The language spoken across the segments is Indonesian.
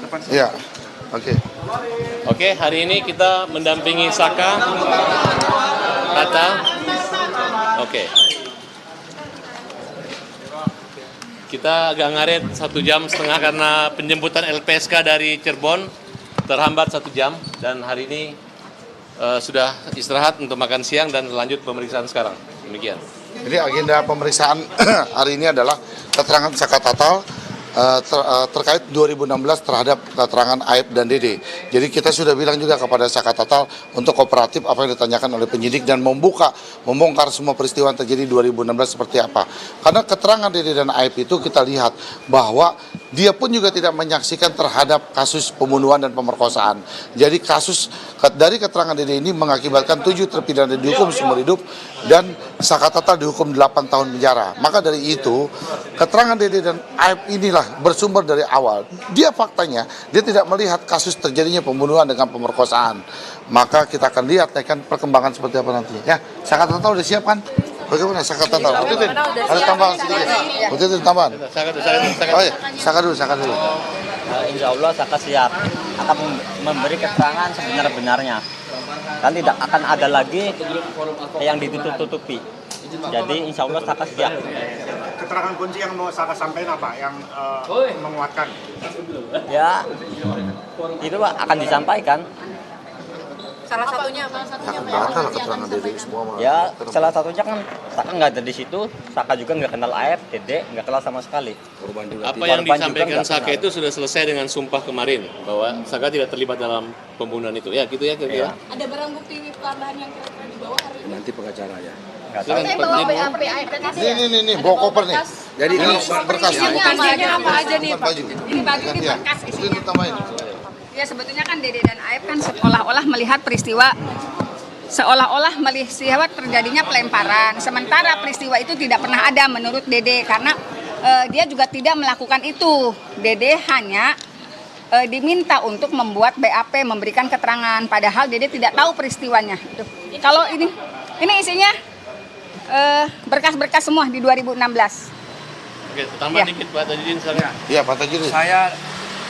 depan. Iya. Oke. Oke, hari ini kita mendampingi Saka, Tata. Oke. Kita agak ngaret 1,5 jam karena penjemputan LPSK dari Cirebon terhambat 1 jam dan hari ini sudah istirahat untuk makan siang dan lanjut pemeriksaan sekarang. Demikian. Jadi agenda pemeriksaan hari ini adalah keterangan Saka Tatal terkait 2016 terhadap keterangan Aib dan Dede. Jadi kita sudah bilang juga kepada Saka Tatal untuk kooperatif apa yang ditanyakan oleh penyidik dan membongkar semua peristiwa yang terjadi 2016 seperti apa. Karena keterangan Dede dan Aib itu kita lihat bahwa dia pun juga tidak menyaksikan terhadap kasus pembunuhan dan pemerkosaan. Jadi kasus dari keterangan Dede ini mengakibatkan 7 terpidana dihukum seumur hidup dan Saka Tatal dihukum 8 tahun penjara. Maka dari itu keterangan Dede dan Aib inilah bersumber dari awal. Dia faktanya, dia tidak melihat kasus terjadinya pembunuhan dengan pemerkosaan. Maka kita akan lihat kan perkembangan seperti apa nanti. Ya, Saka Tatal udah siap kan? Bagaimana Saka Tatal? Ada tambahan sedikit. Itu tambahan. Oh iya, Saka dulu. Insya Allah Saka siap akan memberi keterangan sebenar-benarnya. Dan tidak akan ada lagi yang ditutup-tutupi. Jadi insya Allah Saka siap. Keterangan kunci yang mau Saka sampaikan apa? Yang menguatkan? Ya, itu Pak akan disampaikan. Salah satunya apa? Batal keterangan Dede semua. Ya, salah satunya kan Saka nggak ada di situ. Saka juga nggak kenal Aib, Dede nggak kenal sama sekali. Apa yang disampaikan Saka itu sudah selesai dengan sumpah kemarin bahwa Saka tidak terlibat dalam pembunuhan itu. Ya, gitu ya kira-kira. Ada barang bukti tambahan yang kira-kira dibawa hari ini? Nanti pengacara ya. Saya bawa BAP berkas ya? Ini bawa koper nih. Jadi Ini berkasnya. Isinya apa aja nih Pak? Baju. Ini baju ini Ya. berkas Itu isinya. tambahin. Ya sebetulnya kan Dede dan Aib kan seolah-olah melihat peristiwa terjadinya pelemparan. Sementara peristiwa itu tidak pernah ada menurut Dede karena dia juga tidak melakukan itu. Dede hanya diminta untuk membuat BAP, memberikan keterangan. Padahal Dede tidak tahu peristiwanya. Kalau ini isinya berkas-berkas semua di 2016. Oke, tambah dikit Pak Tajudin. Iya, Pak Tajudin.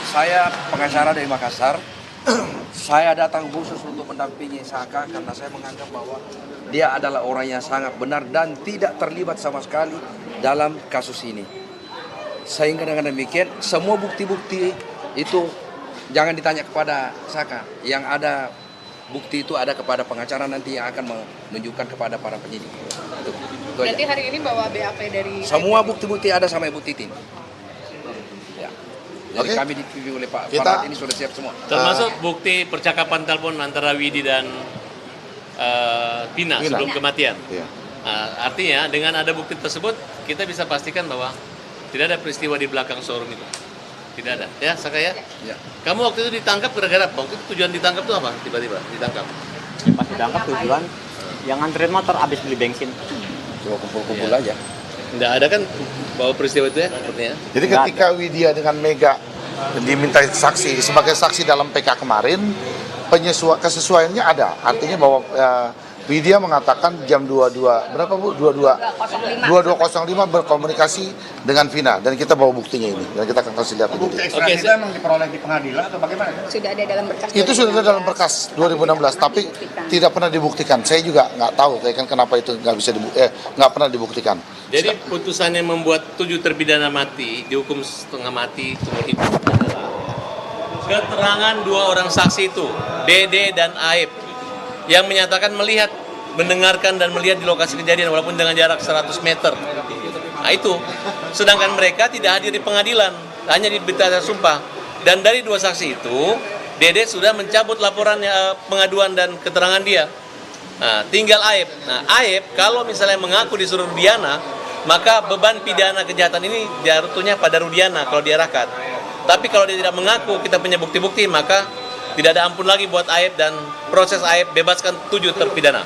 Saya pengacara dari Makassar. Saya datang khusus untuk mendampingi Saka karena saya menganggap bahwa dia adalah orang yang sangat benar dan tidak terlibat sama sekali dalam kasus ini. Sehingga dengan demikian semua bukti-bukti itu jangan ditanya kepada Saka. Yang ada bukti itu ada kepada pengacara nanti yang akan menunjukkan kepada para penyidik. Itu Berarti aja. hari ini bawa BAP dari Semua bukti-bukti ada sama Ibu Titin. Ya. Jadi Oke. kami dipimpin oleh Pak Kita- Farhad ini sudah siap semua. Termasuk bukti percakapan telepon antara Widi dan Pina sebelum kematian. Iya. Artinya dengan ada bukti tersebut kita bisa pastikan bahwa tidak ada peristiwa di belakang showroom itu. Tidak ada. Ya, Saka ya? Ya. Kamu waktu itu ditangkap gara-gara apa? Waktu itu tujuan ditangkap itu apa? Tiba-tiba ditangkap. Ya, pas ditangkap tujuan yang nganterin motor habis beli bensin. Coba kumpul-kumpul Iya. aja. Tidak ada kan bahwa peristiwa itu ya? Sepertinya. Jadi ketika Widya dengan Mega diminta saksi sebagai saksi dalam PK kemarin, kesesuaiannya ada. Artinya bahwa Widya mengatakan jam 22 berapa Bu? 22.05 berkomunikasi dengan Vina dan kita bawa buktinya ini dan kita akan kasih lihat ini. Bukti ekstradisi itu emang diperoleh di pengadilan atau bagaimana? sudah ada dalam berkas. Itu sudah ada dalam berkas 2016 tapi tidak pernah dibuktikan. Saya juga nggak tahu kan kenapa itu nggak pernah dibuktikan. Jadi putusannya membuat 7 terpidana mati dihukum setengah mati seumur hidup adalah keterangan 2 orang saksi itu, Dede dan Aib, yang menyatakan melihat, mendengarkan dan melihat di lokasi kejadian walaupun dengan jarak 100 meter. Nah itu, sedangkan mereka tidak hadir di pengadilan, hanya di berita sumpah. Dan dari 2 saksi itu, Dede sudah mencabut laporannya, pengaduan dan keterangan dia. Nah, tinggal Aib. Nah, Aib kalau misalnya mengaku disuruh Rudiana, maka beban pidana kejahatan ini jatuhnya pada Rudiana kalau diarahkan. Tapi kalau dia tidak mengaku, kita punya bukti-bukti, maka tidak ada ampun lagi buat Aib dan proses Aib bebaskan 7 terpidana.